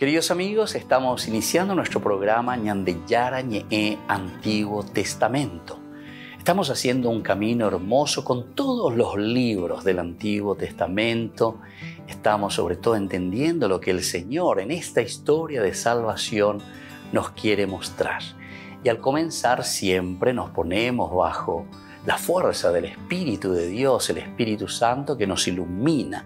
Queridos amigos, estamos iniciando nuestro programa Ñandeyara Ñe'e Antiguo Testamento. Estamos haciendo un camino hermoso con todos los libros del Antiguo Testamento. Estamos sobre todo entendiendo lo que el Señor en esta historia de salvación nos quiere mostrar. Y al comenzar siempre nos ponemos bajo la fuerza del Espíritu de Dios, el Espíritu Santo que nos ilumina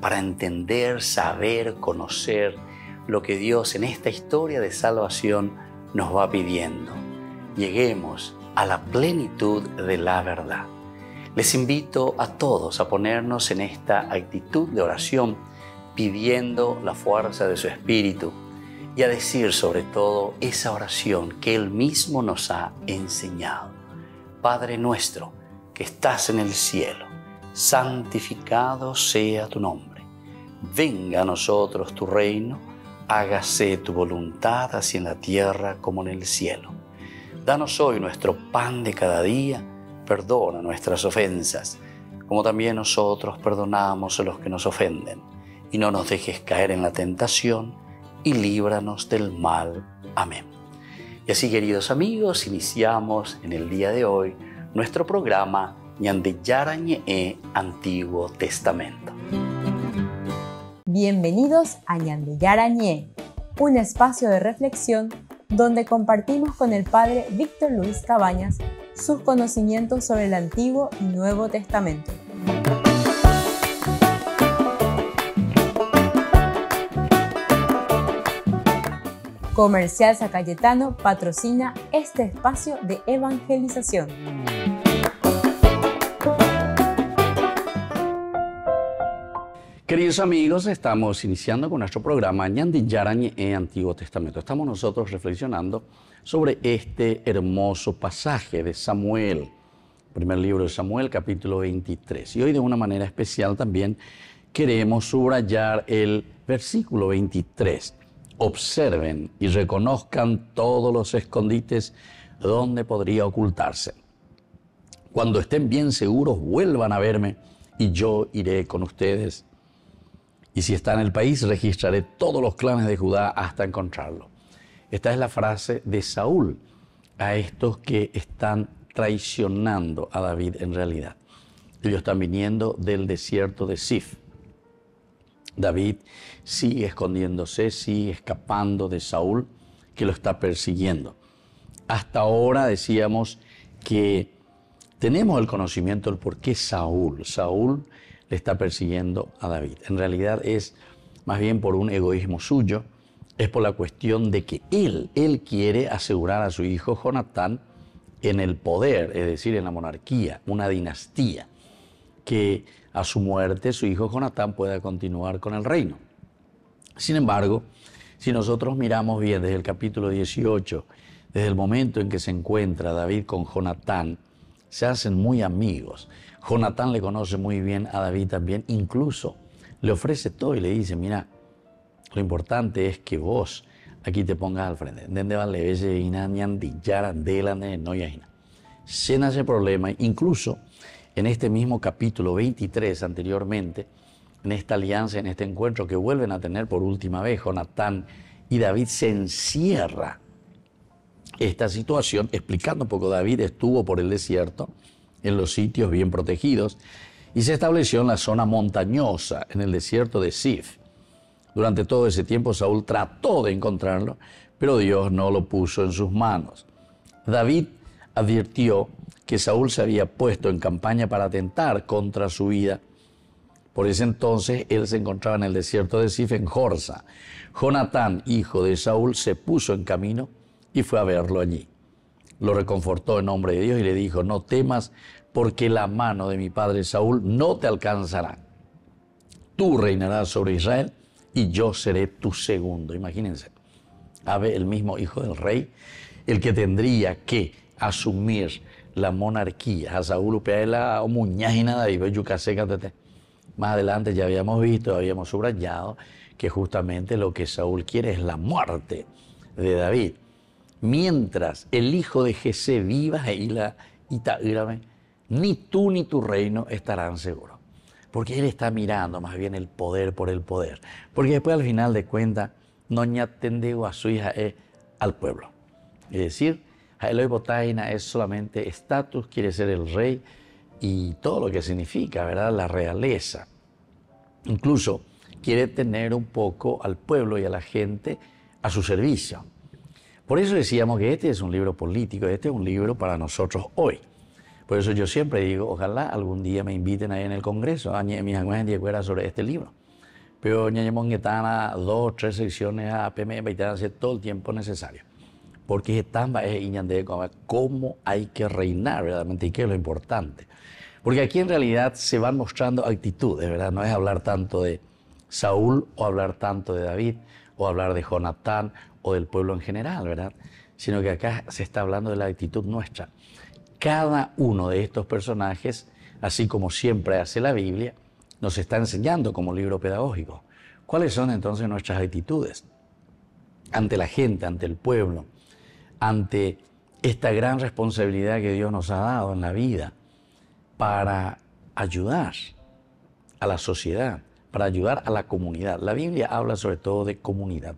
para entender, saber, conocer lo que Dios en esta historia de salvación nos va pidiendo. Lleguemos a la plenitud de la verdad. Les invito a todos a ponernos en esta actitud de oración, pidiendo la fuerza de su Espíritu y a decir sobre todo esa oración que Él mismo nos ha enseñado. Padre nuestro que estás en el cielo, santificado sea tu nombre. Venga a nosotros tu reino. Hágase tu voluntad así en la tierra como en el cielo. Danos hoy nuestro pan de cada día. Perdona nuestras ofensas, como también nosotros perdonamos a los que nos ofenden. Y no nos dejes caer en la tentación, y líbranos del mal. Amén. Y así, queridos amigos, iniciamos en el día de hoy nuestro programa Ñandeyara Ñe'e Antiguo Testamento. Bienvenidos a Ñandeyara Ñe'e, un espacio de reflexión donde compartimos con el Padre Víctor Luis Cabañas sus conocimientos sobre el Antiguo y Nuevo Testamento. Comercial San Cayetano patrocina este espacio de evangelización. Queridos amigos, estamos iniciando con nuestro programa Ñandeyara Ñe'e Antiguo Testamento. Estamos nosotros reflexionando sobre este hermoso pasaje de Samuel, primer libro de Samuel, capítulo 23. Y hoy de una manera especial también queremos subrayar el versículo 23. Observen y reconozcan todos los escondites donde podría ocultarse. Cuando estén bien seguros, vuelvan a verme y yo iré con ustedes. Y si está en el país, registraré todos los clanes de Judá hasta encontrarlo. Esta es la frase de Saúl a estos que están traicionando a David en realidad. Ellos están viniendo del desierto de Sif. David sigue escondiéndose, sigue escapando de Saúl, que lo está persiguiendo. Hasta ahora decíamos que tenemos el conocimiento del por qué Saúl le está persiguiendo a David. En realidad es más bien por un egoísmo suyo, es por la cuestión de que él quiere asegurar a su hijo Jonatán en el poder, es decir, en la monarquía, una dinastía, que a su muerte su hijo Jonatán pueda continuar con el reino. Sin embargo, si nosotros miramos bien desde el capítulo 18, desde el momento en que se encuentra David con Jonatán, se hacen muy amigos. Jonatán le conoce muy bien a David también, incluso le ofrece todo y le dice, mira, lo importante es que vos aquí te pongas al frente. Cena ese problema, incluso en este mismo capítulo 23 anteriormente, en esta alianza, en este encuentro que vuelven a tener por última vez, Jonatán y David, se encierra esta situación, explicando un poco, David estuvo por el desierto, en los sitios bien protegidos, y se estableció en la zona montañosa, en el desierto de Sif. Durante todo ese tiempo Saúl trató de encontrarlo, pero Dios no lo puso en sus manos. David advirtió que Saúl se había puesto en campaña para atentar contra su vida. Por ese entonces él se encontraba en el desierto de Sif, en Jorsa. Jonatán, hijo de Saúl, se puso en camino y fue a verlo allí. Lo reconfortó en nombre de Dios y le dijo, no temas, porque la mano de mi padre Saúl no te alcanzará. Tú reinarás sobre Israel y yo seré tu segundo. Imagínense, el mismo hijo del rey, el que tendría que asumir la monarquía. A Saúl la muñágina y más adelante ya habíamos visto, habíamos subrayado que justamente lo que Saúl quiere es la muerte de David. Mientras el hijo de Jesé viva, ni tú ni tu reino estarán seguros. Porque él está mirando más bien el poder por el poder. Porque después al final de cuentas no ñatendeu a su hija al pueblo. Es decir, Eloy Botaina es solamente estatus, quiere ser el rey y todo lo que significa, ¿verdad? La realeza. Incluso quiere tener un poco al pueblo y a la gente a su servicio. Por eso decíamos que este es un libro político, este es un libro para nosotros hoy. Por eso yo siempre digo, ojalá algún día me inviten ahí en el Congreso a mis amigos sobre este libro. Pero ñañemos que están 2 o 3 secciones a PME y hacer todo el tiempo necesario. Porque están es cómo hay que reinar verdaderamente y qué es lo importante. Porque aquí en realidad se van mostrando actitudes, ¿verdad? No es hablar tanto de Saúl o hablar tanto de David o hablar de Jonatán o del pueblo en general, ¿verdad? Sino que acá se está hablando de la actitud nuestra. Cada uno de estos personajes, así como siempre hace la Biblia, nos está enseñando como libro pedagógico. ¿Cuáles son entonces nuestras actitudes ante la gente, ante el pueblo, ante esta gran responsabilidad que Dios nos ha dado en la vida para ayudar a la sociedad, para ayudar a la comunidad? La Biblia habla sobre todo de comunidad.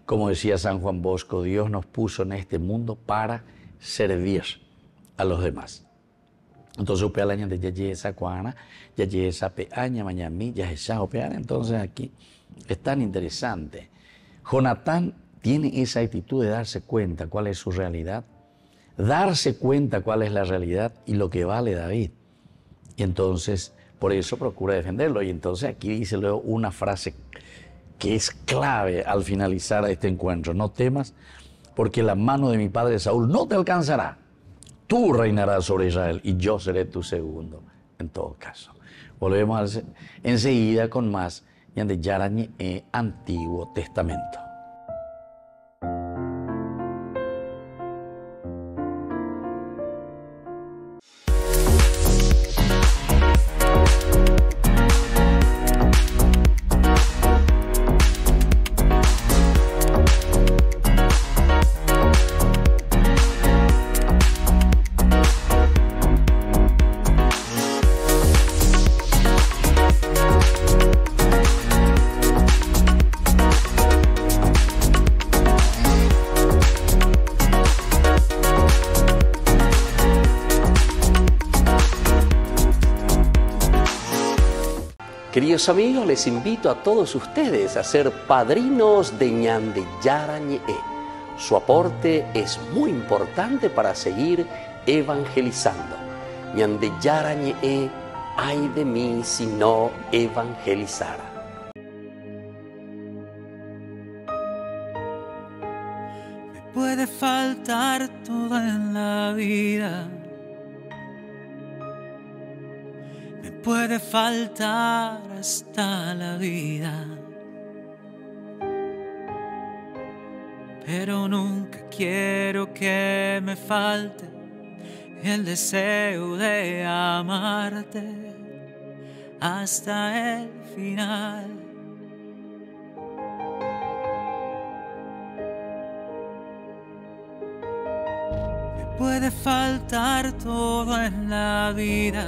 Como decía San Juan Bosco, Dios nos puso en este mundo para servir a los demás. Entonces, entonces aquí es tan interesante. Jonatán tiene esa actitud de darse cuenta cuál es su realidad, darse cuenta cuál es la realidad y lo que vale David. Y entonces, por eso procura defenderlo. Y entonces aquí dice luego una frase que es clave al finalizar este encuentro. No temas, porque la mano de mi padre Saúl no te alcanzará. Tú reinarás sobre Israel y yo seré tu segundo. En todo caso, volvemos enseguida con más de Yarañe Antiguo Testamento. Queridos amigos, les invito a todos ustedes a ser padrinos de Ñande Yarañe. Su aporte es muy importante para seguir evangelizando. Ñande Yarañe, ay de mí si no evangelizara. Me puede faltar todo en la vida. Puede faltar hasta la vida, pero nunca quiero que me falte el deseo de amarte hasta el final. Me puede faltar todo en la vida.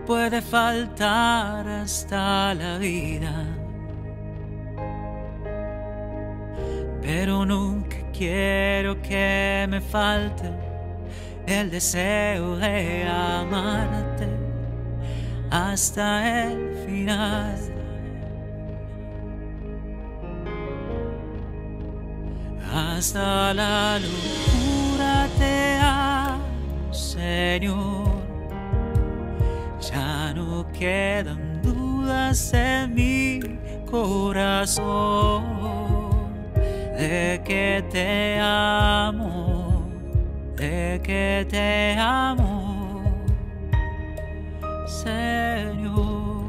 Puede faltar hasta la vida, pero nunca quiero que me falte el deseo de amarte hasta el final. Hasta la locura te amo, Señor. Ya no quedan dudas en mi corazón de que te amo, de que te amo, Señor.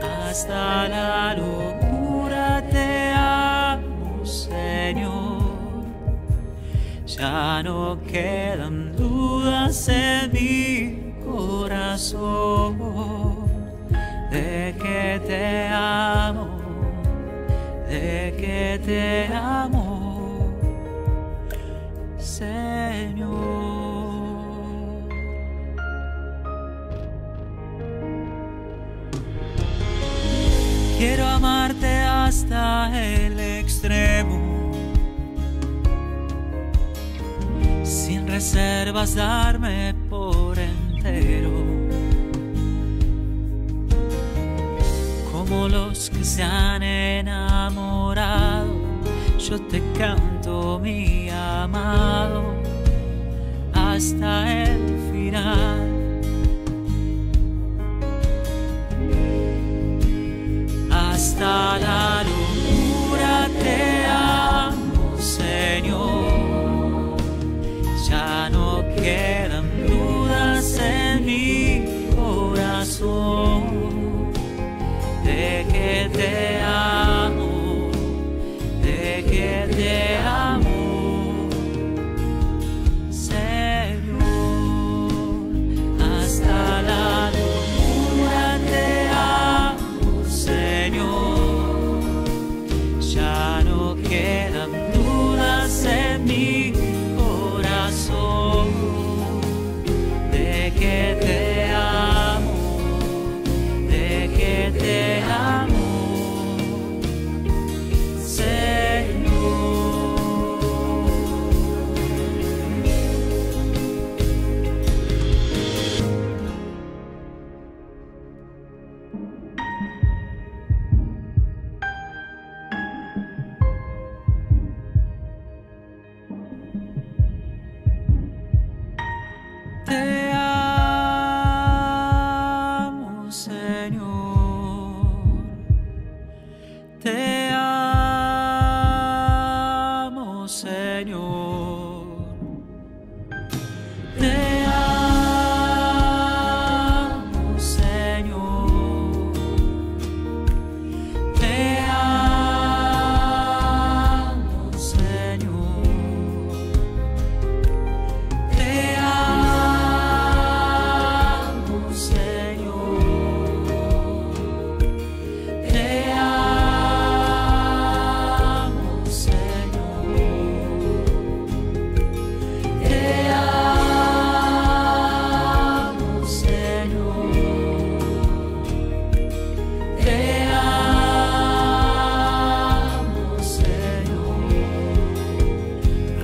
Hasta la locura te amo, Señor. Ya no quedan dudas en mi corazón de que te amo, de que te amo, Señor. Quiero amarte hasta el extremo, sin reservas darme por entero, como los que se han enamorado. Yo te canto, mi amado, hasta el final. Hasta la locura te amo, Señor. Ya no quedan dudas en mi corazón de que te amo, de que te amo, Señor. Hasta la locura te amo, Señor. Ya no quedan dudas en mi corazón de que te amo, de que te amo, Señor. Te amo, Señor. Te amo, Señor. Te amo, Señor. Te amo, Señor. Te amo, Señor. Te amo, Señor. Te amo, Señor. Te amo, Señor.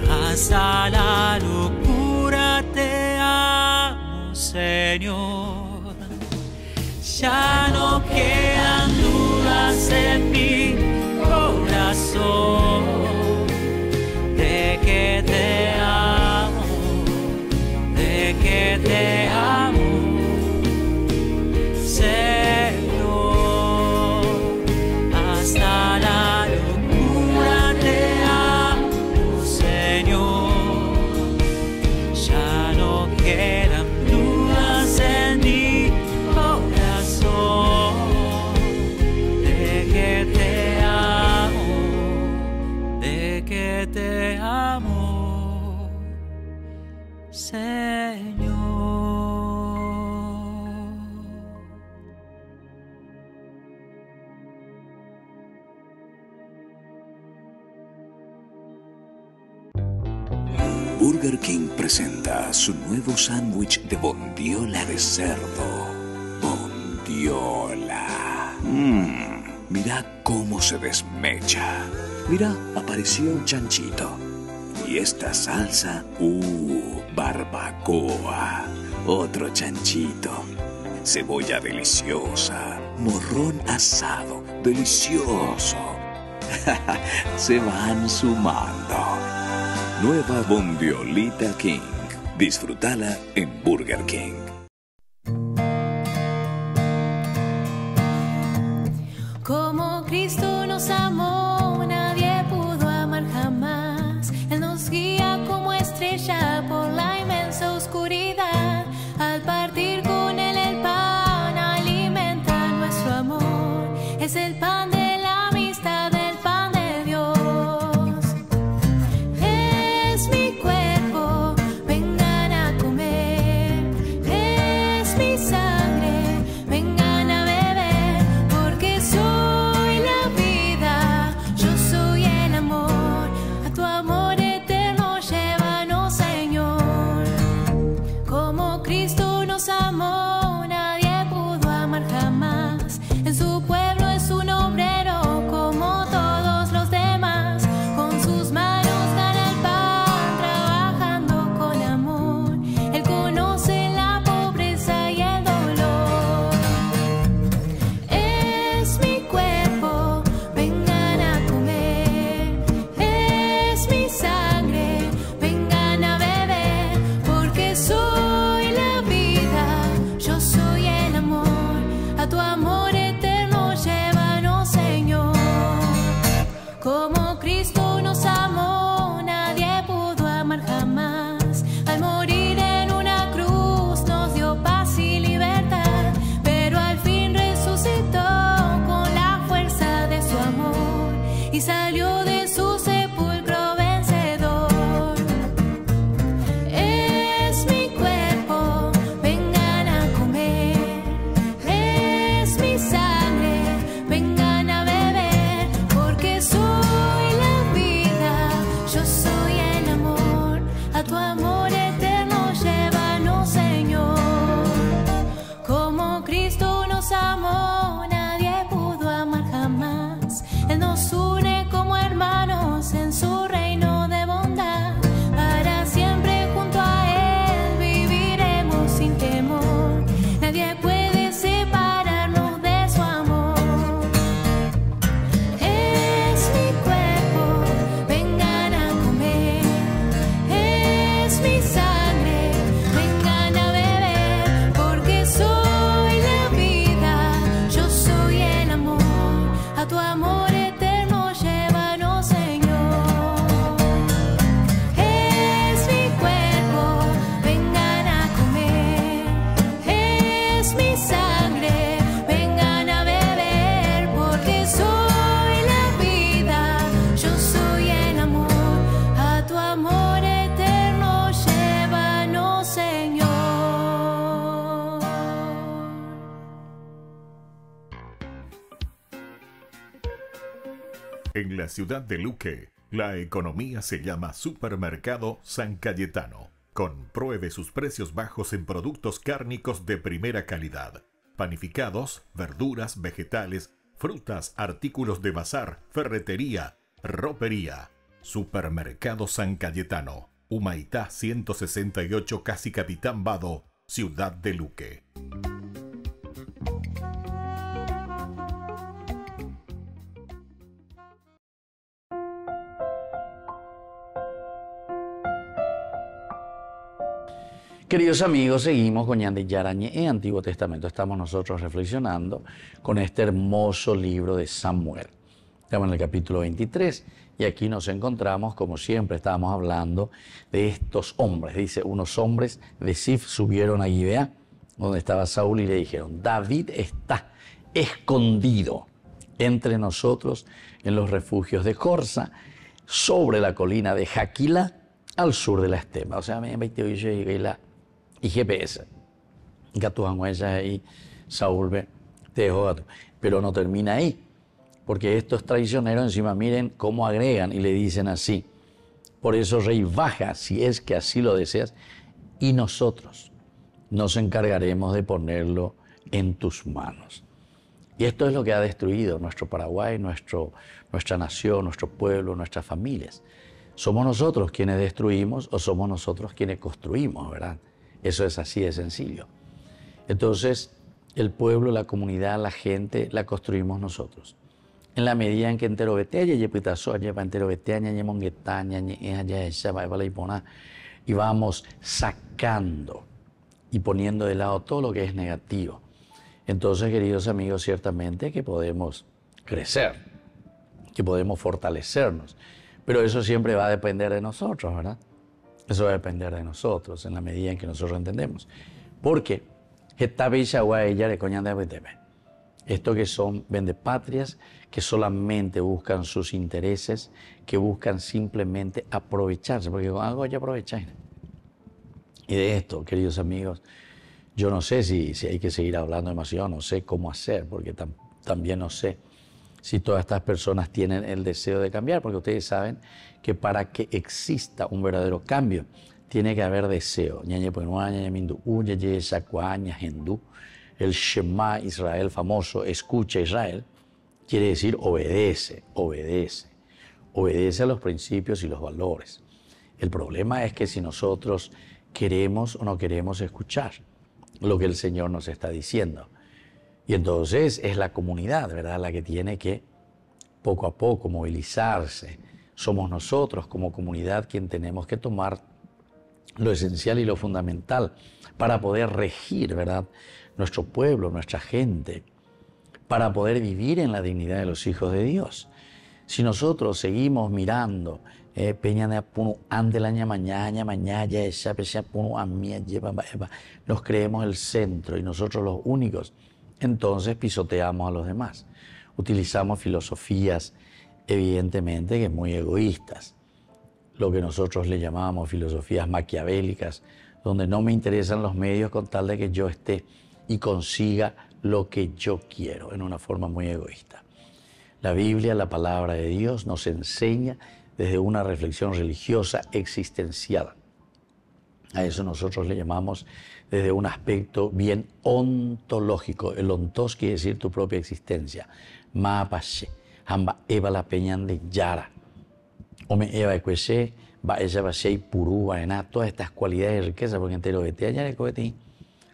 Hasta la locura te amo, Señor. Ya no quedan dudas en mi corazón de que te amo, de que te amo, Señor. Hasta la locura te amo, Señor. Ya no quedan dudas en mi corazón de que te amo, de que te amo, Señor. Burger King presenta su nuevo sándwich de bondiola de cerdo. Bondiola. Mira cómo se desmecha. Mira, apareció un chanchito. Y esta salsa, barbacoa. Otro chanchito. Cebolla deliciosa. Morrón asado, delicioso. Se van sumando. Nueva Bondiolita King. Disfrútala en Burger King. Como Cristo nos amó, nadie pudo amar jamás. Él nos guía como estrella por la inmensa oscuridad. Al partir con Él el pan, alimenta nuestro amor. Es el pan de la amistad, el pan de Dios. Es mi cuerpo, vengan a comer. Es mi sangre, vengan a beber. Porque soy la vida, yo soy el amor. A tu amor eterno llévanos, Señor. Como Cristo nos amó, nadie pudo amar jamás. En su pueblo es su nombre. tu amor eterno llévanos, Señor. Como Cristo nos amó, nadie pudo amar jamás. Al morir en una cruz nos dio paz y libertad, pero al fin resucitó con la fuerza de su amor y salió de su sepulcro vencedor. Es mi cuerpo, vengan a comer. Es mi sangre, vengan a beber, porque soy la vida, yo soy el amor. A tu amor eterno llévanos, Señor. Como Cristo nos amó, nadie pudo amar jamás. Él nos une como hermanos en su reino de bondad. Para siempre junto a Él viviremos sin temor. Nadie puede separarnos de su amor. Es mi cuerpo, vengan a comer. Es mi sangre, vengan a beber, porque soy la vida, yo soy el amor. A tu amor eterno llévanos, Señor. Es mi cuerpo, vengan a comer. Es mi sangre, vengan a beber, porque soy la vida, yo soy el amor. A tu amor eterno llévanos, Señor. En la ciudad de Luque, la economía se llama Supermercado San Cayetano. Compruebe sus precios bajos en productos cárnicos de primera calidad. Panificados, verduras, vegetales, frutas, artículos de bazar, ferretería, ropería. Supermercado San Cayetano. Humaitá 168, casi Capitán Vado, ciudad de Luque. Queridos amigos, seguimos con Ñande Yarañe en Antiguo Testamento. Estamos nosotros reflexionando con este hermoso libro de Samuel. Estamos en el capítulo 23 y aquí nos encontramos, como siempre, estábamos hablando de estos hombres. Dice, unos hombres de Sif subieron a Gibeá, donde estaba Saúl, y le dijeron, David está escondido entre nosotros en los refugios de Corsa, sobre la colina de Jaquila, al sur de la estepa. O sea, me metió y la y GPS. Y Saúl ve, te dejó gato. Pero no termina ahí, porque estos traicioneros encima miren cómo agregan y le dicen así. Por eso, rey, baja, si es que así lo deseas, y nosotros nos encargaremos de ponerlo en tus manos. Y esto es lo que ha destruido nuestro Paraguay, nuestra nación, nuestro pueblo, nuestras familias. ¿Somos nosotros quienes destruimos o somos nosotros quienes construimos, verdad? Eso es así de sencillo. Entonces, el pueblo, la comunidad, la gente, la construimos nosotros. En la medida en que entero y vamos sacando y poniendo de lado todo lo que es negativo. Entonces, queridos amigos, ciertamente que podemos crecer, que podemos fortalecernos, pero eso siempre va a depender de nosotros, ¿verdad? Eso va a depender de nosotros en la medida en que nosotros entendemos. Porque esto que son vendepatrias, que solamente buscan sus intereses, que buscan simplemente aprovecharse, porque con algo ya aprovechan. Y de esto, queridos amigos, yo no sé si hay que seguir hablando demasiado, no sé cómo hacer, porque también no sé si todas estas personas tienen el deseo de cambiar, porque ustedes saben que para que exista un verdadero cambio, tiene que haber deseo. El Shema Israel famoso, escucha Israel, quiere decir obedece, obedece. Obedece a los principios y los valores. El problema es que si nosotros queremos o no queremos escuchar lo que el Señor nos está diciendo. Y entonces es la comunidad, ¿verdad?, la que tiene que poco a poco movilizarse. Somos nosotros como comunidad quien tenemos que tomar lo esencial y lo fundamental para poder regir, ¿verdad?, nuestro pueblo, nuestra gente, para poder vivir en la dignidad de los hijos de Dios. Si nosotros seguimos mirando, nos creemos el centro y nosotros los únicos, entonces pisoteamos a los demás. Utilizamos filosofías, evidentemente, que muy egoístas, lo que nosotros le llamamos filosofías maquiavélicas, donde no me interesan los medios con tal de que yo esté y consiga lo que yo quiero, en una forma muy egoísta. La Biblia, la palabra de Dios, nos enseña desde una reflexión religiosa existencial. A eso nosotros le llamamos desde un aspecto bien ontológico. El ontos quiere decir tu propia existencia. Maapashe, hamba eva la peñan de yara. Ome eva ecuese, va ella va shei purú, va todas estas cualidades de riqueza, porque entero que te haya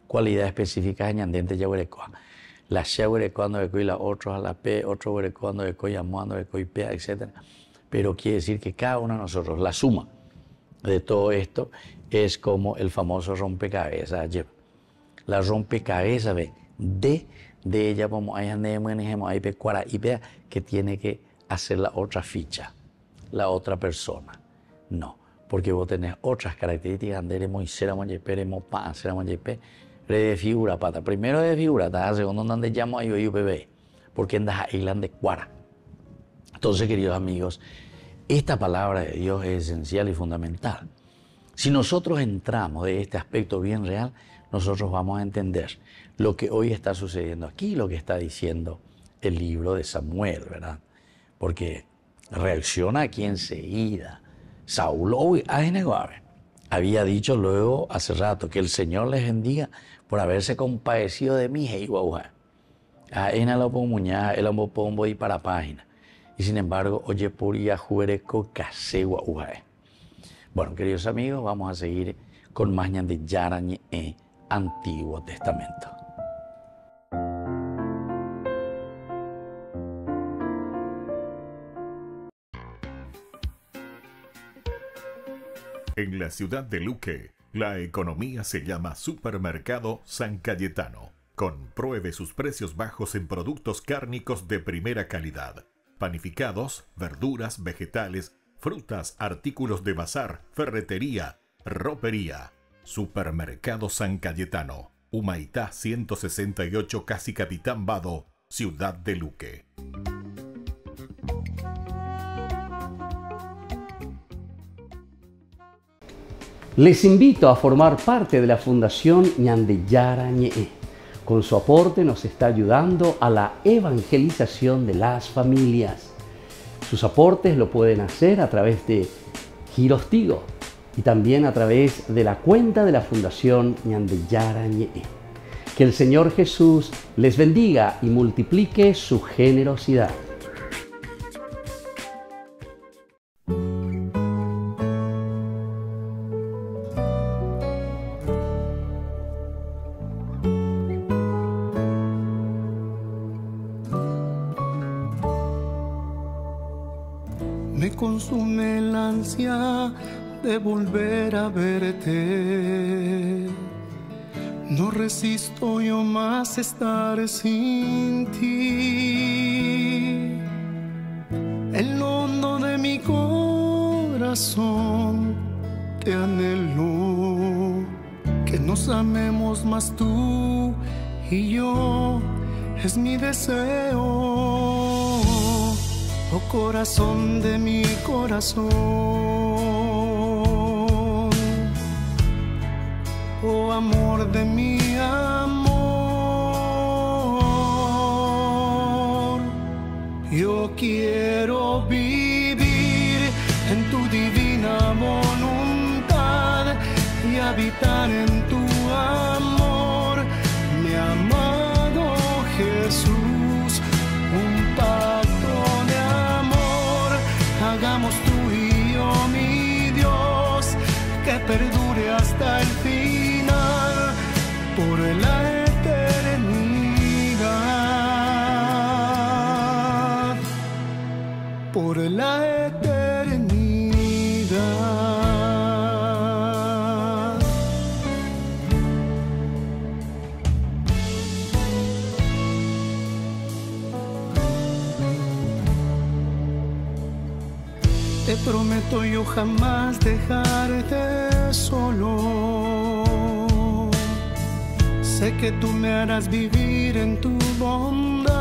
cualidades específicas añandentes ya huerecoa. La ya huerecoando de coi, la otros a la p, otro huerecoando de coi, amuando de coi, p, etc. Pero quiere decir que cada uno de nosotros, la suma de todo esto, es como el famoso rompecabezas. La rompecabezas de ella, como hay que tiene que hacer la otra ficha, la otra persona. No, porque vos tenés otras características, anderemos y seramos yeperemos pan, seramos yepe, de figura pata. Primero de figura, segundo donde llamo a yo bebé, porque andas ahí de cuara. Entonces, queridos amigos, esta palabra de Dios es esencial y fundamental. Si nosotros entramos de este aspecto bien real, nosotros vamos a entender lo que hoy está sucediendo aquí, lo que está diciendo el libro de Samuel, ¿verdad? Porque reacciona aquí enseguida. Saúl hoy había dicho luego hace rato que el Señor les bendiga por haberse compadecido de mí. Y para página. Y sin embargo, oye, puria juereco casegua ujae. Bueno, queridos amigos, vamos a seguir con más ñande yarañe Antiguo Testamento. En la ciudad de Luque, la economía se llama Supermercado San Cayetano. Compruebe sus precios bajos en productos cárnicos de primera calidad. Panificados, verduras, vegetales, frutas, artículos de bazar, ferretería, ropería. Supermercado San Cayetano, Humaitá 168, Casi Capitán Vado, ciudad de Luque. Les invito a formar parte de la Fundación Ñande Yarañe. Con su aporte nos está ayudando a la evangelización de las familias. Sus aportes lo pueden hacer a través de Giros Tigo y también a través de la cuenta de la Fundación Ñande Yarañe. Que el Señor Jesús les bendiga y multiplique su generosidad. Me consume la ansia de volver a verte. No resisto yo más estar sin ti. En lo hondo de mi corazón te anhelo. Que nos amemos más tú y yo. Es mi deseo. Oh corazón de mi corazón, oh amor de mi amor, yo quiero vivir en tu divina voluntad y habitar en tu amor, mi amado Jesús, un pacto. Hagamos tú y yo, mi Dios, que perdure hasta el final, por la eternidad, por la eternidad. te prometo yo jamás dejarte solo. Sé que tú me harás vivir en tu bondad.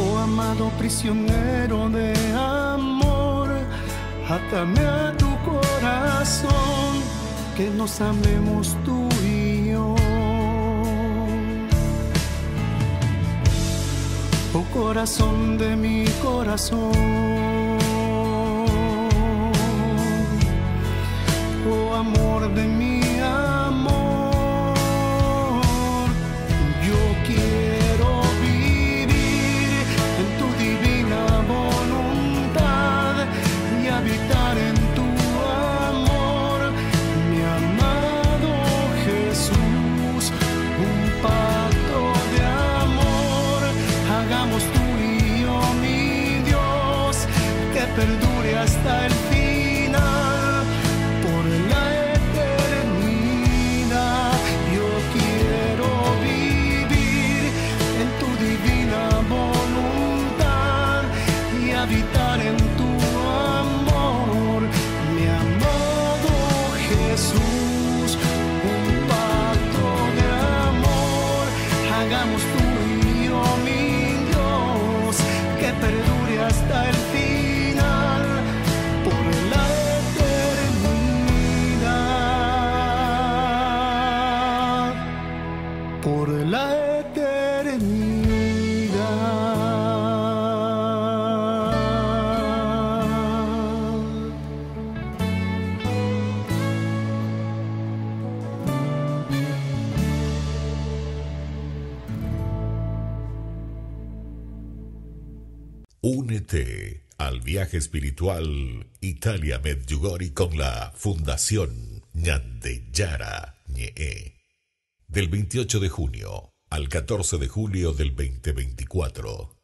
Oh amado prisionero de amor, átame a tu corazón, que nos amemos tú y yo. Oh corazón de mi corazón, oh amor de mi amor, yo quiero vivir en tu divina voluntad y habitar en tu amor, mi amado Jesús, un pacto de amor, hagamos tú y yo, mi Dios, que perdure hasta el final, por la eternidad. Yo quiero vivir en tu divina voluntad y habitar en tu amor, mi amado Jesús, un pacto de amor, hagamos tú y yo, mi Dios, que perdure hasta el final, por la eternidad, por la Únete al viaje espiritual Italia Medjugorje con la Fundación Ñande Yara-ñe. Del 28 de junio al 14 de julio del 2024.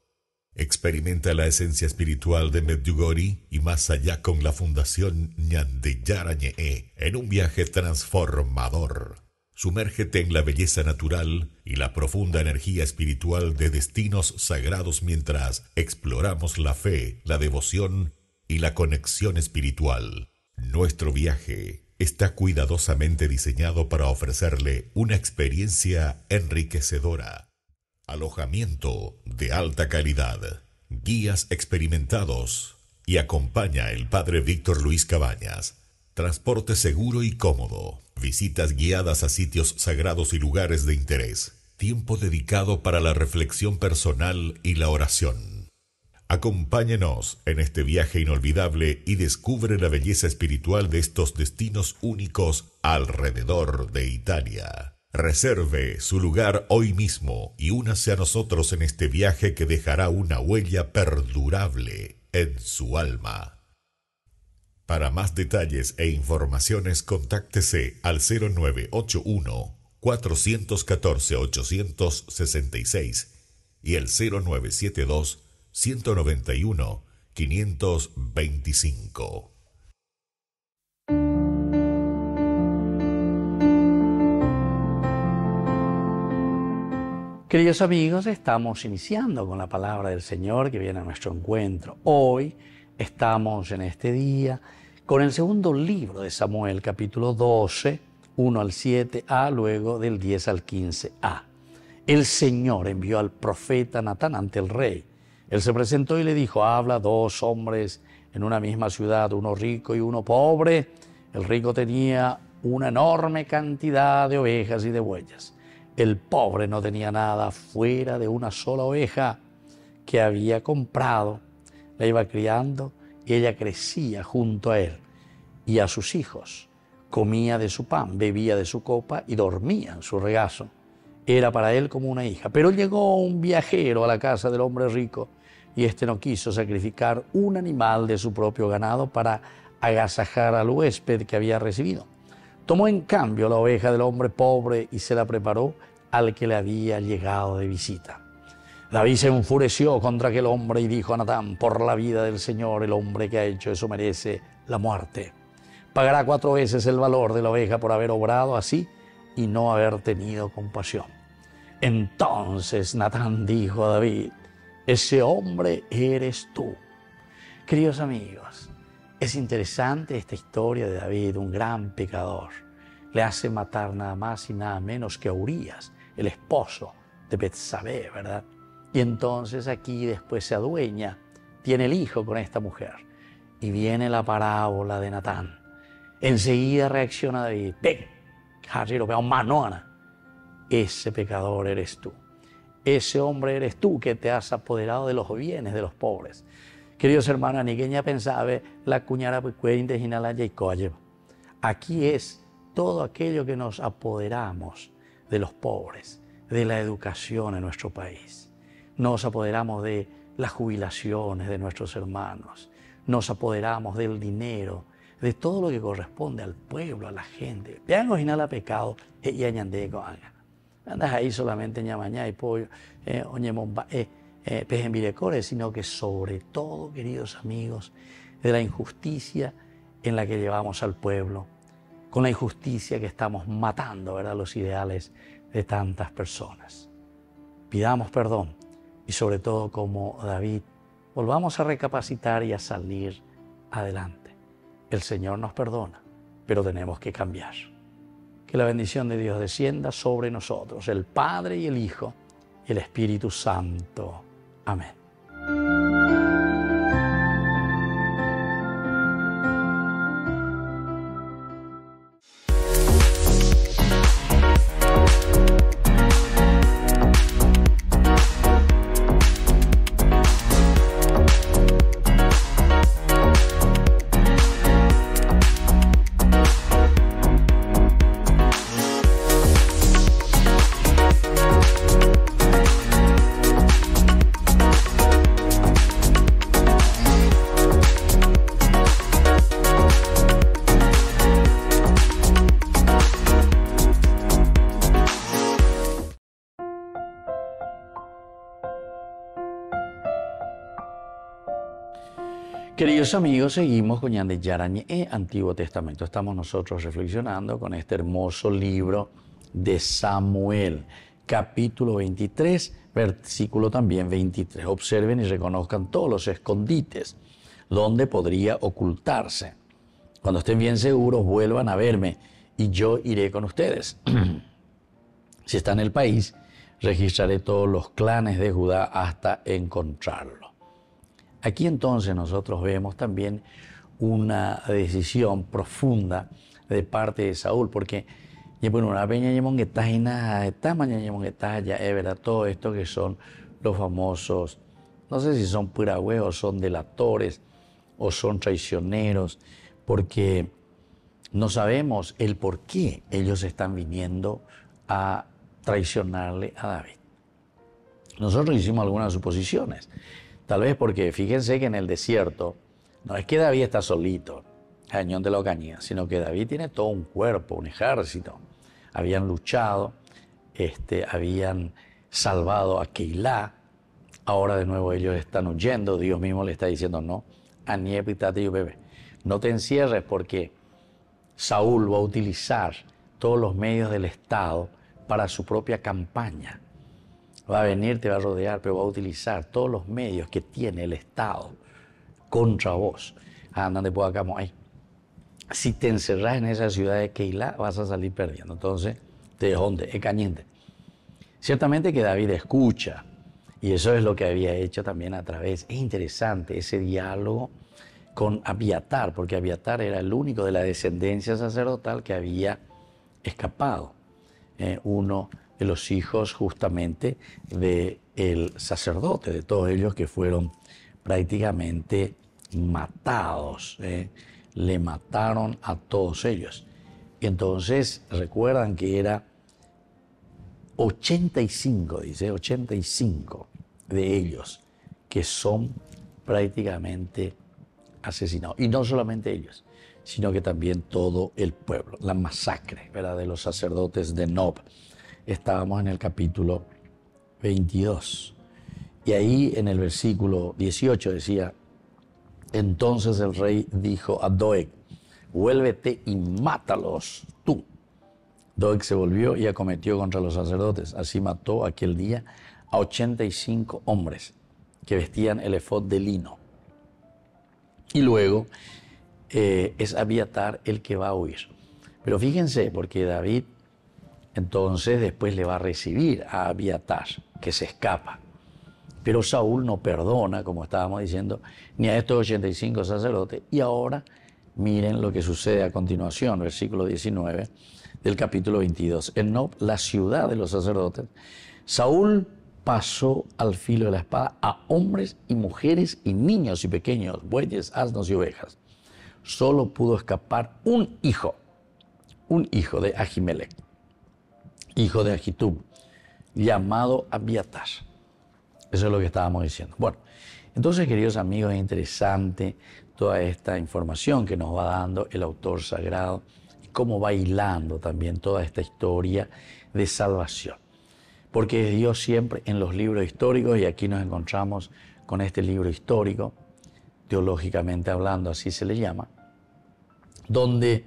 Experimenta la esencia espiritual de Medjugorje y más allá con la Fundación Ñande Yara-ñe en un viaje transformador. Sumérgete en la belleza natural y la profunda energía espiritual de destinos sagrados mientras exploramos la fe, la devoción y la conexión espiritual. Nuestro viaje está cuidadosamente diseñado para ofrecerle una experiencia enriquecedora. Alojamiento de alta calidad, guías experimentados y acompaña el Padre Víctor Luis Cabañas. Transporte seguro y cómodo, visitas guiadas a sitios sagrados y lugares de interés, tiempo dedicado para la reflexión personal y la oración. Acompáñenos en este viaje inolvidable y descubre la belleza espiritual de estos destinos únicos alrededor de Italia. Reserve su lugar hoy mismo y únase a nosotros en este viaje que dejará una huella perdurable en su alma. Para más detalles e informaciones, contáctese al 0981-414-866 y el 0972-191-525. Queridos amigos, estamos iniciando con la palabra del Señor que viene a nuestro encuentro. Hoy estamos en este día con el segundo libro de Samuel, capítulo 12, 1 al 7a, luego del 10 al 15a. El Señor envió al profeta Natán ante el rey. Él se presentó y le dijo: habla 2 hombres en una misma ciudad, uno rico y uno pobre. El rico tenía una enorme cantidad de ovejas y de bueyes. El pobre no tenía nada fuera de una sola oveja que había comprado. La iba criando y ella crecía junto a él y a sus hijos. Comía de su pan, bebía de su copa y dormía en su regazo. Era para él como una hija. Pero llegó un viajero a la casa del hombre rico y éste no quiso sacrificar un animal de su propio ganado para agasajar al huésped que había recibido. Tomó en cambio la oveja del hombre pobre y se la preparó al que le había llegado de visita. David se enfureció contra aquel hombre y dijo a Natán: por la vida del Señor, el hombre que ha hecho eso merece la muerte. Pagará 4 veces el valor de la oveja por haber obrado así y no haber tenido compasión. Entonces Natán dijo a David: ese hombre eres tú. Queridos amigos, es interesante esta historia de David, un gran pecador. Le hace matar nada más y nada menos que a Urías, el esposo de Betsabé, ¿verdad? Y entonces aquí después se adueña, tiene el hijo con esta mujer. Y viene la parábola de Natán. Enseguida reacciona David. Ven, Jarrero, vean manona. Ese pecador eres tú. Ese hombre eres tú que te has apoderado de los bienes de los pobres. Queridos hermanos, Niqueña pensaba la cuñara puente y aquí es todo aquello que nos apoderamos de los pobres, de la educación en nuestro país. Nos apoderamos de las jubilaciones de nuestros hermanos. Nos apoderamos del dinero, de todo lo que corresponde al pueblo, a la gente. Vean, original pecado, y añandé con haga. Andas ahí solamente ñamañá y pollo, pejenvirecore, sino que sobre todo, queridos amigos, de la injusticia en la que llevamos al pueblo, con la injusticia que estamos matando, ¿verdad?, los ideales de tantas personas. Pidamos perdón y sobre todo, como David, volvamos a recapacitar y a salir adelante. El Señor nos perdona, pero tenemos que cambiar. Que la bendición de Dios descienda sobre nosotros, el Padre y el Hijo y el Espíritu Santo. Amén. Queridos amigos, seguimos con Ñande Yarañe, Antiguo Testamento. Estamos nosotros reflexionando con este hermoso libro de Samuel, capítulo 23, versículo también 23. Observen y reconozcan todos los escondites donde podría ocultarse. Cuando estén bien seguros, vuelvan a verme y yo iré con ustedes. Si está en el país, registraré todos los clanes de Judá hasta encontrarlo. Aquí entonces nosotros vemos también una decisión profunda de parte de Saúl, porque todo esto que son los famosos, no sé si son puragüeos, son delatores o son traicioneros, porque no sabemos el por qué ellos están viniendo a traicionarle a David. Nosotros hicimos algunas suposiciones. Tal vez porque fíjense que en el desierto no es que David está solito, cañón de la Ocañía, sino que David tiene todo un cuerpo, un ejército. Habían luchado, habían salvado a Keilah, ahora de nuevo ellos están huyendo. Dios mismo le está diciendo no, no te encierres porque Saúl va a utilizar todos los medios del Estado para su propia campaña. Va a venir, te va a rodear, pero va a utilizar todos los medios que tiene el Estado contra vos. Andando por acá, si te encerrás en esa ciudad de Keilah, vas a salir perdiendo. Entonces, te dónde es cañente. Ciertamente que David escucha, y eso es lo que había hecho también a través. Es interesante ese diálogo con Abiatar, porque Abiatar era el único de la descendencia sacerdotal que había escapado. Uno de los hijos justamente del sacerdote, de todos ellos que fueron prácticamente matados. Le mataron a todos ellos. Y entonces recuerdan que era 85, dice, 85 de ellos que son prácticamente asesinados. Y no solamente ellos, sino que también todo el pueblo. La masacre, ¿verdad?, de los sacerdotes de Nob. Estábamos en el capítulo 22. Y ahí en el versículo 18 decía, entonces el rey dijo a Doeg, vuélvete y mátalos tú. Doeg se volvió y acometió contra los sacerdotes. Así mató aquel día a 85 hombres que vestían el efod de lino. Y luego es Abiatar el que va a huir. Pero fíjense, porque David entonces después le va a recibir a Abiatar, que se escapa. Pero Saúl no perdona, como estábamos diciendo, ni a estos 85 sacerdotes. Y ahora miren lo que sucede a continuación, versículo 19 del capítulo 22. En Nob, la ciudad de los sacerdotes, Saúl pasó al filo de la espada a hombres y mujeres y niños y pequeños, bueyes, asnos y ovejas. Solo pudo escapar un hijo de Ahimelech, hijo de Ahitub, llamado Abiatar. Eso es lo que estábamos diciendo. Bueno, entonces, queridos amigos, es interesante toda esta información que nos va dando el autor sagrado y cómo va hilando también toda esta historia de salvación. Porque Dios siempre en los libros históricos, y aquí nos encontramos con este libro histórico, teológicamente hablando, así se le llama, donde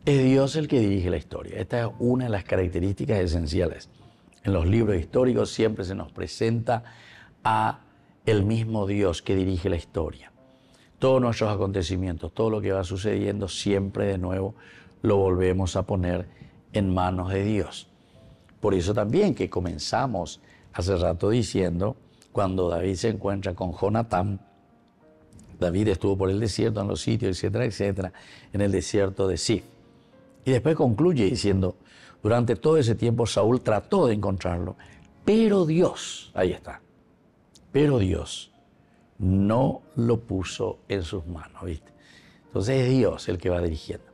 es Dios el que dirige la historia. Esta es una de las características esenciales. En los libros históricos siempre se nos presenta a el mismo Dios que dirige la historia. Todos nuestros acontecimientos, todo lo que va sucediendo, siempre de nuevo lo volvemos a poner en manos de Dios. Por eso también que comenzamos hace rato diciendo, cuando David se encuentra con Jonatán, David estuvo por el desierto, en los sitios, etcétera, etcétera, en el desierto de Sif. Y después concluye diciendo, durante todo ese tiempo Saúl trató de encontrarlo, pero Dios, ahí está, pero Dios no lo puso en sus manos, ¿viste? Entonces es Dios el que va dirigiendo.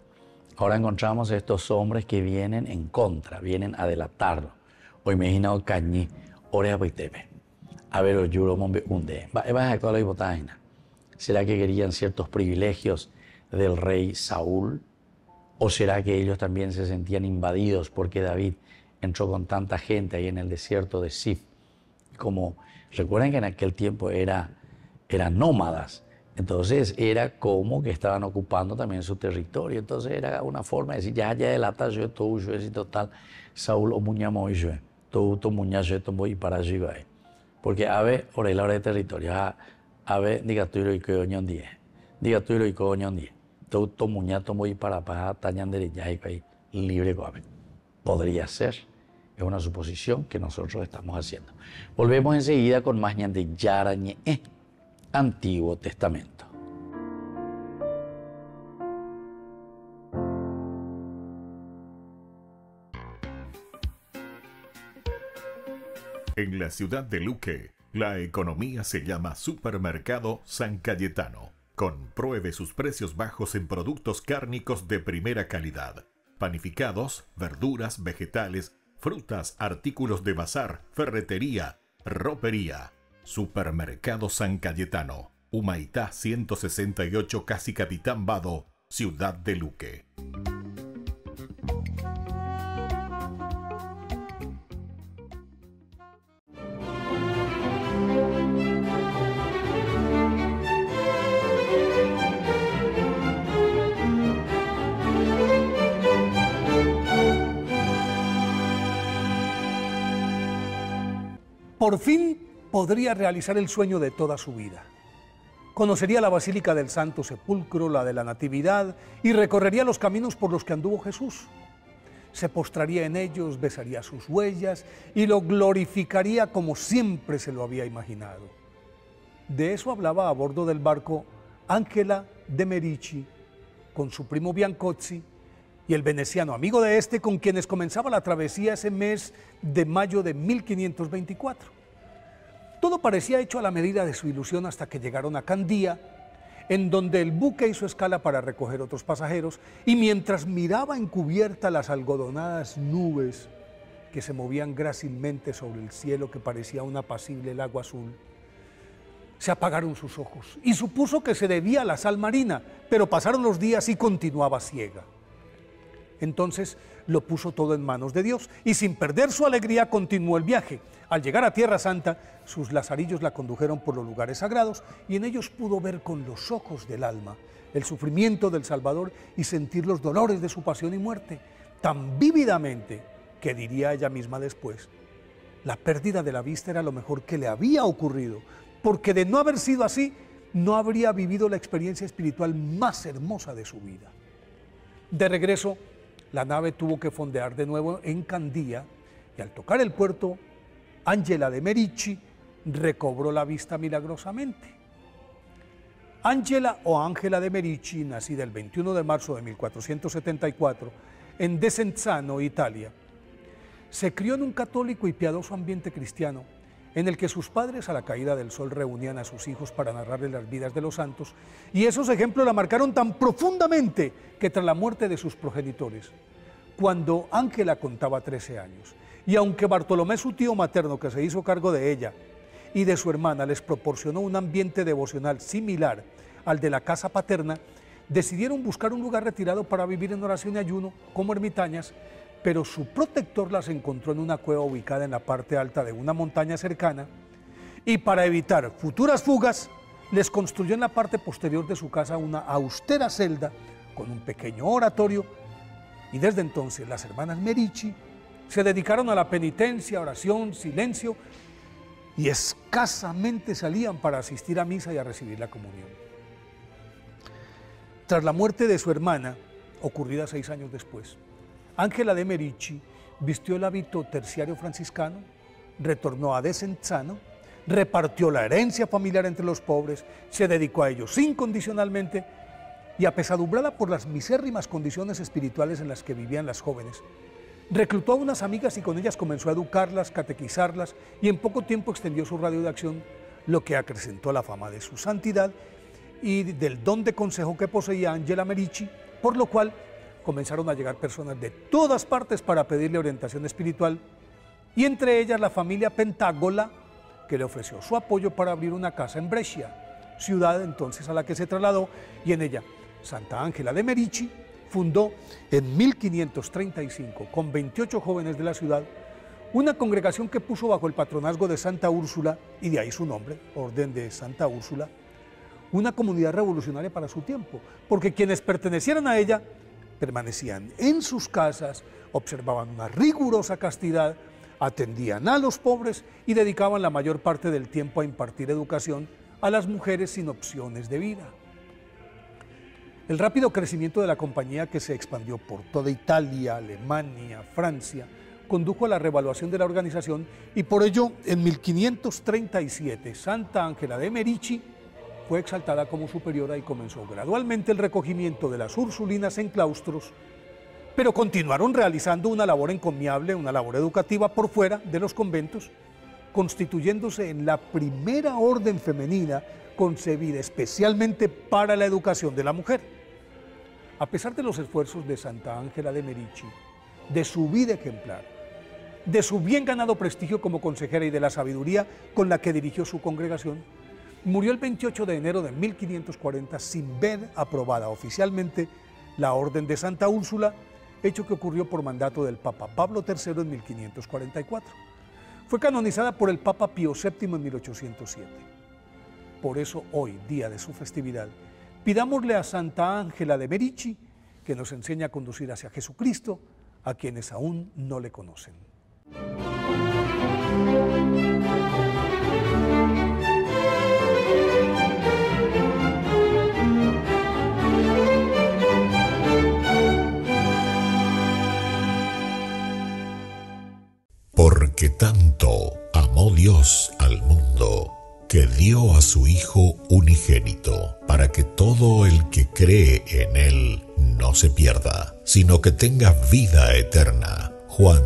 Ahora encontramos estos hombres que vienen en contra, vienen a delatarlo. O imaginado cañí, ore a Paitepe. A ver, oyuro mombe unde. Va a la hipotágena. ¿Será que querían ciertos privilegios del rey Saúl? ¿O será que ellos también se sentían invadidos porque David entró con tanta gente ahí en el desierto de Sif? Como recuerden que en aquel tiempo eran nómadas. Entonces era como que estaban ocupando también su territorio. Entonces era una forma de decir, ya delata yo todo yo y total, Saúl o muñamo yo, todo muñazo esto voy para allí va. Porque ave ore la hora de territorio, ave diga tú y que oñón 10. Diga tú y que oñón 10. Todo muñato voy para tañan de ya y libre coame. Podría ser. Es una suposición que nosotros estamos haciendo. Volvemos enseguida con más ñande yarañe. Antiguo Testamento. En la ciudad de Luque, la economía se llama Supermercado San Cayetano. Compruebe sus precios bajos en productos cárnicos de primera calidad. Panificados, verduras, vegetales, frutas, artículos de bazar, ferretería, ropería. Supermercado San Cayetano, Humaitá 168, Casi Capitán Vado, Ciudad de Luque. Por fin podría realizar el sueño de toda su vida. Conocería la Basílica del Santo Sepulcro, la de la Natividad, y recorrería los caminos por los que anduvo Jesús. Se postraría en ellos, besaría sus huellas y lo glorificaría como siempre se lo había imaginado. De eso hablaba a bordo del barco Ángela de Merici, con su primo Biancozzi y el veneciano amigo de este, con quienes comenzaba la travesía ese mes de mayo de 1524. Todo parecía hecho a la medida de su ilusión hasta que llegaron a Candía, en donde el buque hizo escala para recoger otros pasajeros, y mientras miraba encubierta las algodonadas nubes que se movían grácilmente sobre el cielo que parecía un apacible lago azul, se apagaron sus ojos y supuso que se debía a la sal marina, pero pasaron los días y continuaba ciega. Entonces lo puso todo en manos de Dios y sin perder su alegría continuó el viaje. Al llegar a Tierra Santa, sus lazarillos la condujeron por los lugares sagrados y en ellos pudo ver con los ojos del alma el sufrimiento del Salvador y sentir los dolores de su pasión y muerte, tan vívidamente que diría ella misma después, la pérdida de la vista era lo mejor que le había ocurrido, porque de no haber sido así, no habría vivido la experiencia espiritual más hermosa de su vida. De regreso, la nave tuvo que fondear de nuevo en Candía y al tocar el puerto, Ángela de Merici recobró la vista milagrosamente. Ángela o Ángela de Merici, nacida el 21 de marzo de 1474 en Desenzano, Italia, se crió en un católico y piadoso ambiente cristiano en el que sus padres a la caída del sol reunían a sus hijos para narrarles las vidas de los santos, y esos ejemplos la marcaron tan profundamente que tras la muerte de sus progenitores, cuando Ángela contaba 13 años, y aunque Bartolomé, su tío materno que se hizo cargo de ella y de su hermana, les proporcionó un ambiente devocional similar al de la casa paterna, decidieron buscar un lugar retirado para vivir en oración y ayuno como ermitañas, pero su protector las encontró en una cueva ubicada en la parte alta de una montaña cercana, y para evitar futuras fugas, les construyó en la parte posterior de su casa una austera celda con un pequeño oratorio, y desde entonces las hermanas Merici se dedicaron a la penitencia, oración, silencio, y escasamente salían para asistir a misa y a recibir la comunión. Tras la muerte de su hermana, ocurrida 6 años después, Ángela de Merici vistió el hábito terciario franciscano, retornó a Desenzano, repartió la herencia familiar entre los pobres, se dedicó a ellos incondicionalmente y, apesadumbrada por las misérrimas condiciones espirituales en las que vivían las jóvenes, reclutó a unas amigas y con ellas comenzó a educarlas, catequizarlas, y en poco tiempo extendió su radio de acción, lo que acrecentó la fama de su santidad y del don de consejo que poseía Ángela Merici, por lo cual comenzaron a llegar personas de todas partes para pedirle orientación espiritual, y entre ellas la familia Pentágola, que le ofreció su apoyo para abrir una casa en Brescia, ciudad entonces a la que se trasladó, y en ella Santa Ángela de Merici fundó en 1535, con 28 jóvenes de la ciudad, una congregación que puso bajo el patronazgo de Santa Úrsula, y de ahí su nombre, Orden de Santa Úrsula, una comunidad revolucionaria para su tiempo, porque quienes pertenecieran a ella permanecían en sus casas, observaban una rigurosa castidad, atendían a los pobres y dedicaban la mayor parte del tiempo a impartir educación a las mujeres sin opciones de vida. El rápido crecimiento de la compañía, que se expandió por toda Italia, Alemania, Francia, condujo a la revaluación de la organización, y por ello en 1537 Santa Ángela de Merici fue exaltada como superiora y comenzó gradualmente el recogimiento de las ursulinas en claustros, pero continuaron realizando una labor encomiable, una labor educativa por fuera de los conventos, constituyéndose en la primera orden femenina concebida especialmente para la educación de la mujer. A pesar de los esfuerzos de Santa Ángela de Merici, de su vida ejemplar, de su bien ganado prestigio como consejera y de la sabiduría con la que dirigió su congregación, murió el 28 de enero de 1540 sin ver aprobada oficialmente la Orden de Santa Úrsula, hecho que ocurrió por mandato del Papa Pablo III en 1544. Fue canonizada por el Papa Pío VII en 1807. Por eso hoy, día de su festividad, pidámosle a Santa Ángela de Merici que nos enseñe a conducir hacia Jesucristo a quienes aún no le conocen. Porque tanto amó Dios al mundo, que dio a su Hijo unigénito, para que todo el que cree en Él no se pierda, sino que tenga vida eterna. Juan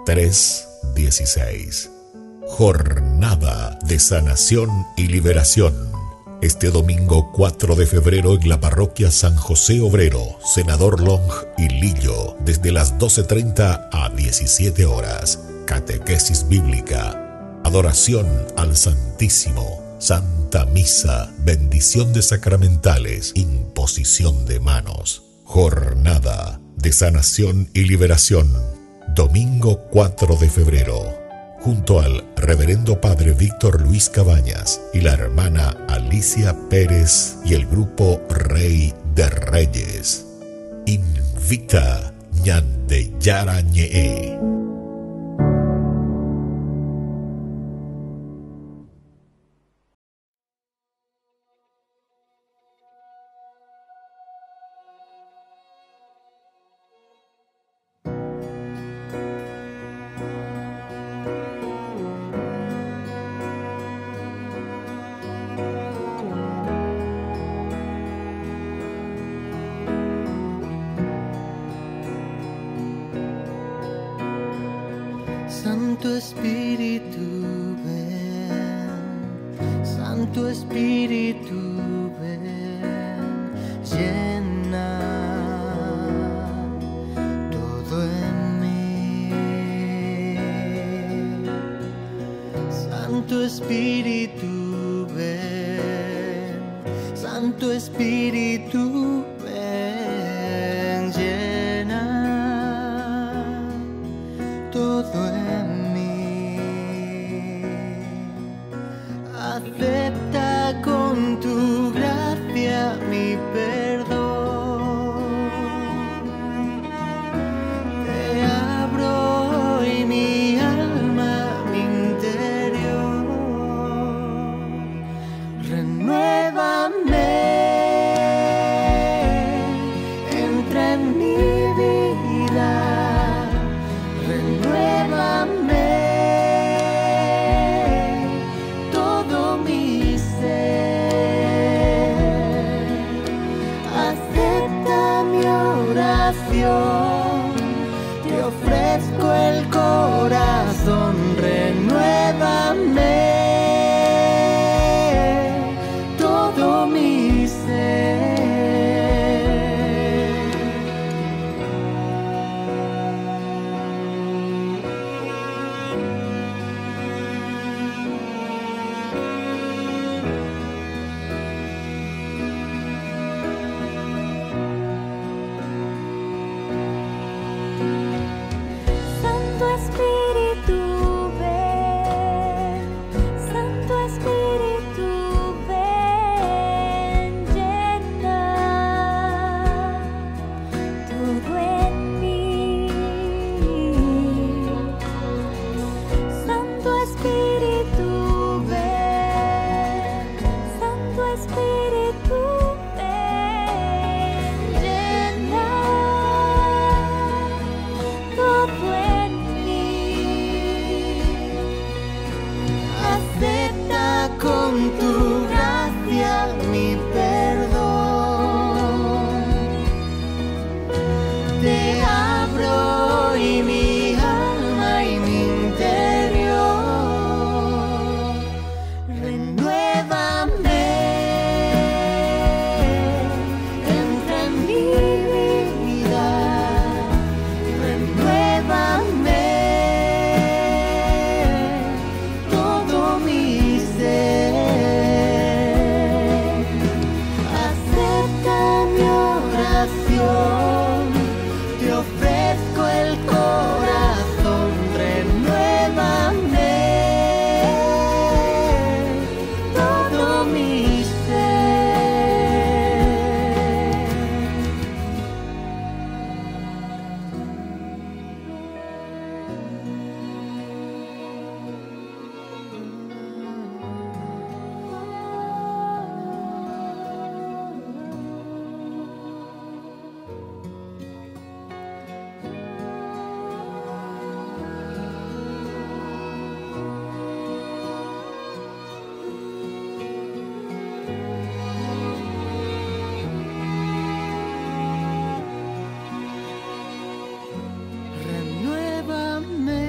3:16. Jornada de sanación y liberación. Este domingo 4 de febrero en la parroquia San José Obrero, Senador Long y Lillo, desde las 12:30 a 17 horas. Catequesis bíblica, adoración al Santísimo, Santa Misa, bendición de sacramentales, imposición de manos. Jornada de sanación y liberación, domingo 4 de febrero, junto al Reverendo Padre Víctor Luis Cabañas y la hermana Alicia Pérez y el grupo Rey de Reyes. Invita Ñande Yarañe. Santo Espíritu, ven. Santo Espíritu, ven. Llena todo en mí. Santo Espíritu, ven. Santo Espíritu, ven. Llena todo en mí. Acepta con tu gracia mi perdón. Te abro hoy mi alma, mi interior. Renuévame, entra en mi vida. Renuévame todo mi ser. Acepta mi oración. Te ofrezco el corazón. Renuévame todo mi ser. Santo Espíritu, ven. Santo Espíritu, ven. Llena todo en mí. Santo Espíritu, ven. Santo Espíritu, ven. Llena todo en mí. Acepta con tu gracia mi perdón. Te abro hoy mi alma y mi interior. Renuévame, entra en mi vida. Renuévame todo mi ser. Acepta mi oración. Te ofrezco el corazón. Renuévame todo mi ser. Renuévame,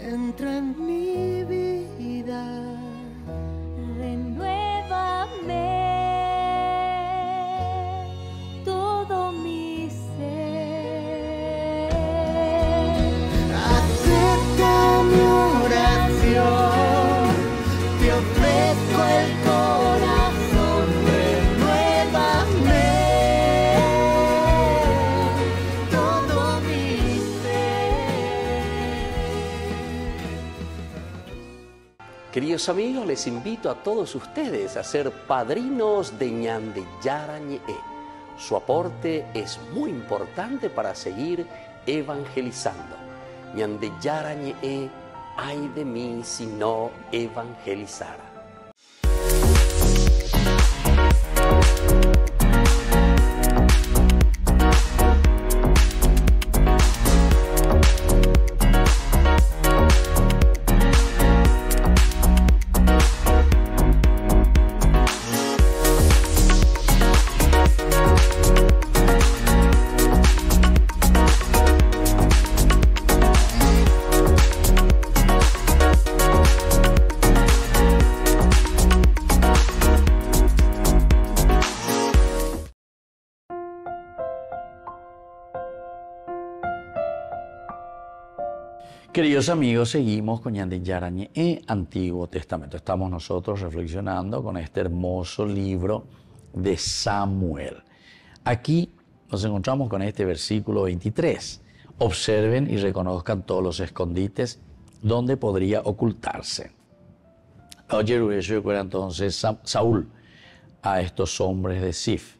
entra en mi vida. Renuévame todo mi ser. Acepta mi oración. Te ofrezco el corazón. Renuévame todo mi ser. Queridos amigos, les invito a todos ustedes a ser padrinos de Ñande Yarañe. Su aporte es muy importante para seguir evangelizando. Ñande Yarañe, ay de mí si no evangelizara. Queridos amigos, seguimos con Ñande Yarañe en Antiguo Testamento. Estamos nosotros reflexionando con este hermoso libro de Samuel. Aquí nos encontramos con este versículo 23. Observen y reconozcan todos los escondites donde podría ocultarse. Oye, recuerda entonces Saúl a estos hombres de Sif: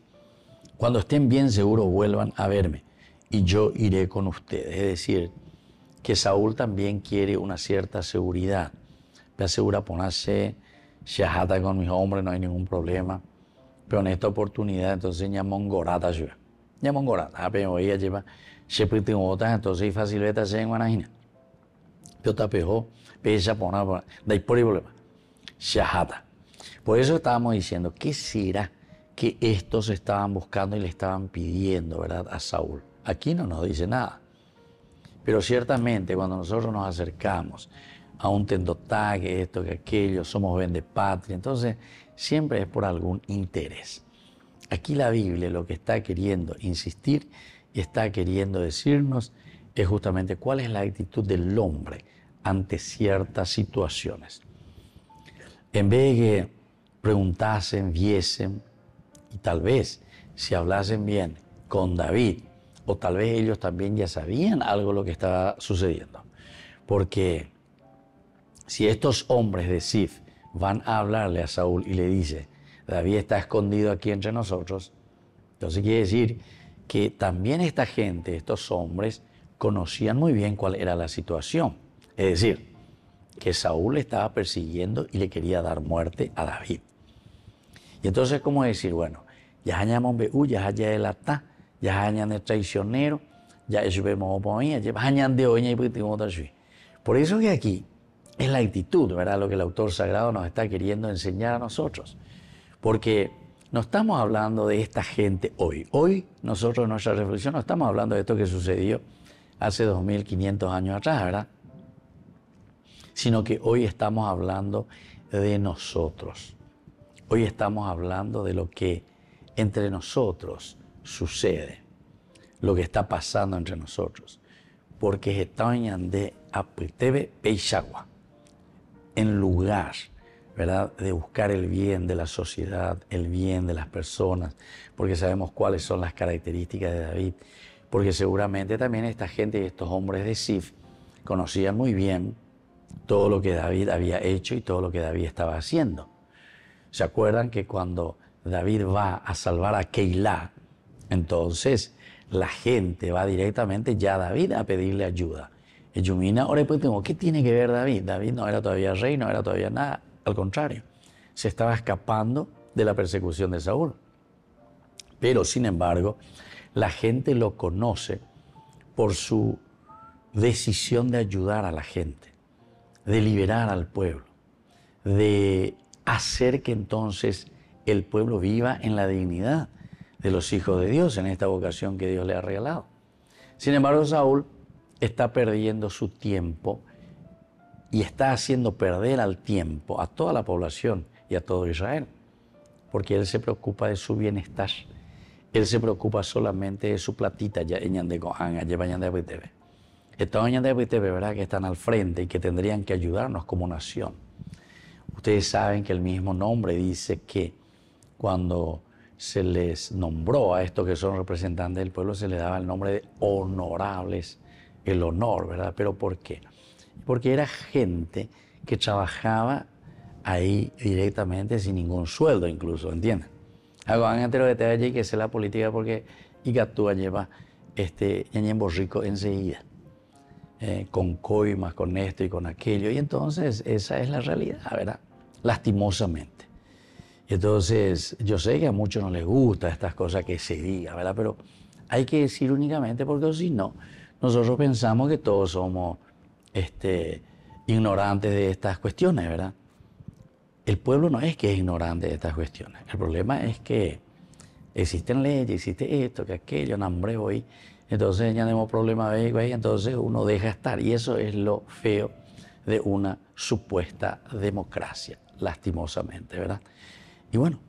cuando estén bien seguros vuelvan a verme y yo iré con ustedes. Es decir, que Saúl también quiere una cierta seguridad. Me asegura ponerse shahata con mis hombres, no hay ningún problema. Pero en esta oportunidad, entonces, ñamongorata yo. Ñamongorata, pero ella lleva, shepritin otra, entonces, y facilita se en Guanajina. Pero tapejo, pesa poner, da por el problema. Shahata. Por eso estábamos diciendo, ¿qué será que estos estaban buscando y le estaban pidiendo, verdad, a Saúl? Aquí no nos dice nada. Pero ciertamente cuando nosotros nos acercamos a un tendotá, que esto, que aquello, somos vendepatria, entonces siempre es por algún interés. Aquí la Biblia lo que está queriendo insistir y está queriendo decirnos es justamente cuál es la actitud del hombre ante ciertas situaciones. En vez de que preguntasen, viesen y tal vez si hablasen bien con David, o tal vez ellos también ya sabían algo de lo que estaba sucediendo. Porque si estos hombres de Sif van a hablarle a Saúl y le dicen, David está escondido aquí entre nosotros, entonces quiere decir que también esta gente, estos hombres, conocían muy bien cuál era la situación. Es decir, que Saúl le estaba persiguiendo y le quería dar muerte a David. Y entonces, ¿cómo decir? Bueno, ya hañamos beú, ya haya el atá, ya hañan de traicionero, ya eso vemos oponía, ya hañan de oña y putimos así. Por eso que aquí es la actitud, ¿verdad? Lo que el autor sagrado nos está queriendo enseñar a nosotros. Porque no estamos hablando de esta gente hoy. Hoy nosotros en nuestra reflexión no estamos hablando de esto que sucedió hace 2500 años atrás, ¿verdad? Sino que hoy estamos hablando de nosotros. Hoy estamos hablando de lo que entre nosotros sucede, lo que está pasando entre nosotros, porque están de apetebe peixagua, en lugar, ¿verdad?, de buscar el bien de la sociedad, el bien de las personas, porque sabemos cuáles son las características de David, porque seguramente también esta gente y estos hombres de Sif conocían muy bien todo lo que David había hecho y todo lo que David estaba haciendo. ¿Se acuerdan que cuando David va a salvar a Keilah, entonces la gente va directamente ya a David a pedirle ayuda? Y Yumina, ahora pues tengo, ¿qué tiene que ver David? David no era todavía rey, no era todavía nada. Al contrario, se estaba escapando de la persecución de Saúl. Pero sin embargo, la gente lo conoce por su decisión de ayudar a la gente, de liberar al pueblo, de hacer que entonces el pueblo viva en la dignidad de los hijos de Dios, en esta vocación que Dios le ha regalado. Sin embargo, Saúl está perdiendo su tiempo y está haciendo perder al tiempo a toda la población y a todo Israel, porque él se preocupa de su bienestar. Él se preocupa solamente de su platita, ya en Yandecoanga, lleva Yandecoanga. Estos Yandecoanga, ¿verdad?, que están al frente y que tendrían que ayudarnos como nación. Ustedes saben que el mismo nombre dice que cuando se les nombró a estos que son representantes del pueblo, se les daba el nombre de honorables, el honor, ¿verdad? ¿Pero por qué? Porque era gente que trabajaba ahí directamente sin ningún sueldo incluso, ¿entienden? Algo entero de te allí que es la política porque Igatúa lleva ñañembo rico enseguida, con coimas, con esto y con aquello, y entonces esa es la realidad, ¿verdad? Lastimosamente. Entonces, yo sé que a muchos no les gusta estas cosas que se diga, ¿verdad? Pero hay que decir únicamente porque si no, nosotros pensamos que todos somos ignorantes de estas cuestiones, ¿verdad? El pueblo no es que es ignorante de estas cuestiones. El problema es que existen leyes, existe esto, que aquello, nombre hoy. Entonces ya tenemos problemas ahí, entonces uno deja estar. Y eso es lo feo de una supuesta democracia, lastimosamente, ¿verdad? Y bueno,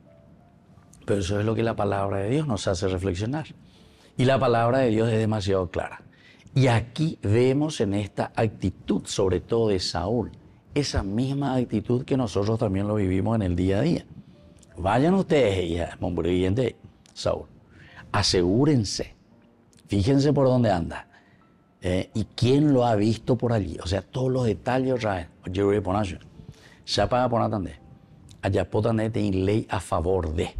pero eso es lo que la palabra de Dios nos hace reflexionar. Y la palabra de Dios es demasiado clara. Y aquí vemos en esta actitud, sobre todo de Saúl, esa misma actitud que nosotros también lo vivimos en el día a día. Vayan ustedes y de Saúl, asegúrense, fíjense por dónde anda y quién lo ha visto por allí. O sea, todos los detalles traen. Yo voy a poner, ya para poner allá poner ley a favor de,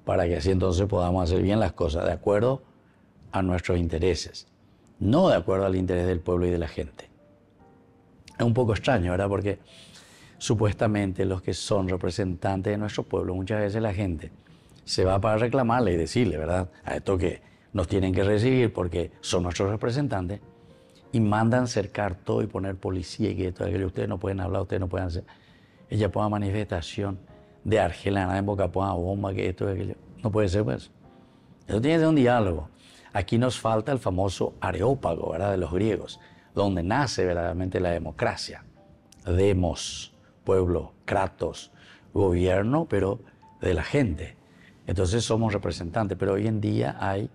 para que así entonces podamos hacer bien las cosas de acuerdo a nuestros intereses, no de acuerdo al interés del pueblo y de la gente. Es un poco extraño, ¿verdad? Porque supuestamente los que son representantes de nuestro pueblo, muchas veces la gente se va para reclamarle y decirle, ¿verdad?, a esto que nos tienen que recibir porque son nuestros representantes, y mandan cercar todo y poner policía y que esto, aquello, ustedes no pueden hablar, ustedes no pueden hacer. Ella ponga manifestación de Argelana en boca, ponga bomba, que esto, aquello. No puede ser, pues. Eso tiene que ser un diálogo. Aquí nos falta el famoso Areópago, ¿verdad?, de los griegos, donde nace verdaderamente la democracia. Demos, pueblo, kratos, gobierno, pero de la gente. Entonces somos representantes, pero hoy en día hay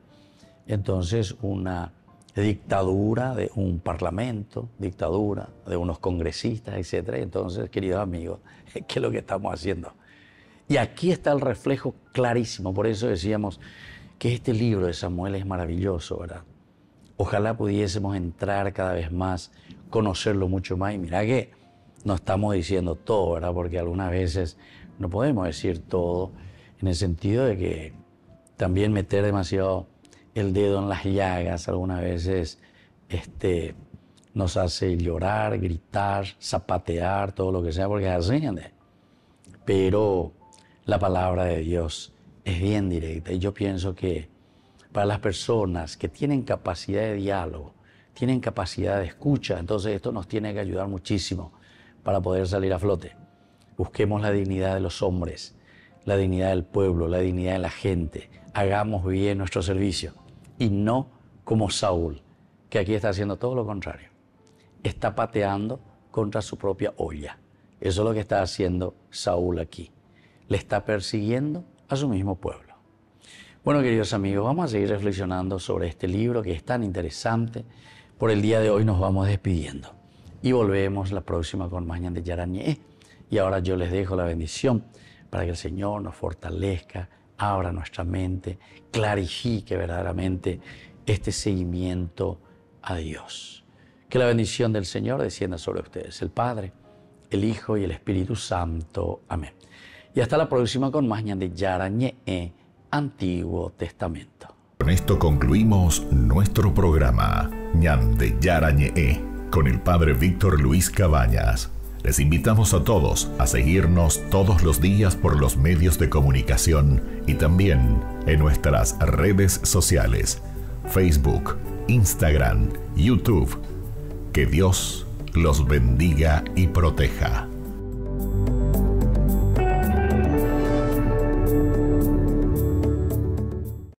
entonces una dictadura de un parlamento, dictadura de unos congresistas, etc. Entonces, queridos amigos, ¿qué es lo que estamos haciendo? Y aquí está el reflejo clarísimo. Por eso decíamos que este libro de Samuel es maravilloso, ¿verdad? Ojalá pudiésemos entrar cada vez más, conocerlo mucho más. Y mira que no estamos diciendo todo, ¿verdad? Porque algunas veces no podemos decir todo, en el sentido de que también meter demasiado el dedo en las llagas algunas veces nos hace llorar, gritar, zapatear, todo lo que sea, porque es así, ¿entiendes? Pero la palabra de Dios es bien directa, y yo pienso que para las personas que tienen capacidad de diálogo, tienen capacidad de escucha, entonces esto nos tiene que ayudar muchísimo para poder salir a flote. Busquemos la dignidad de los hombres, la dignidad del pueblo, la dignidad de la gente. Hagamos bien nuestro servicio y no como Saúl, que aquí está haciendo todo lo contrario. Está pateando contra su propia olla. Eso es lo que está haciendo Saúl aquí. Le está persiguiendo a su mismo pueblo. Bueno, queridos amigos, vamos a seguir reflexionando sobre este libro que es tan interesante. Por el día de hoy nos vamos despidiendo y volvemos la próxima con más Ñan de Yarañé. Y ahora yo les dejo la bendición para que el Señor nos fortalezca, abra nuestra mente, clarifique verdaderamente este seguimiento a Dios. Que la bendición del Señor descienda sobre ustedes, el Padre, el Hijo y el Espíritu Santo. Amén. Y hasta la próxima con más Ñan de Yarañé, Antiguo Testamento. Con esto concluimos nuestro programa Ñan de Yarañé con el Padre Víctor Luis Cabañas. Les invitamos a todos a seguirnos todos los días por los medios de comunicación y también en nuestras redes sociales, Facebook, Instagram, YouTube. Que Dios los bendiga y proteja.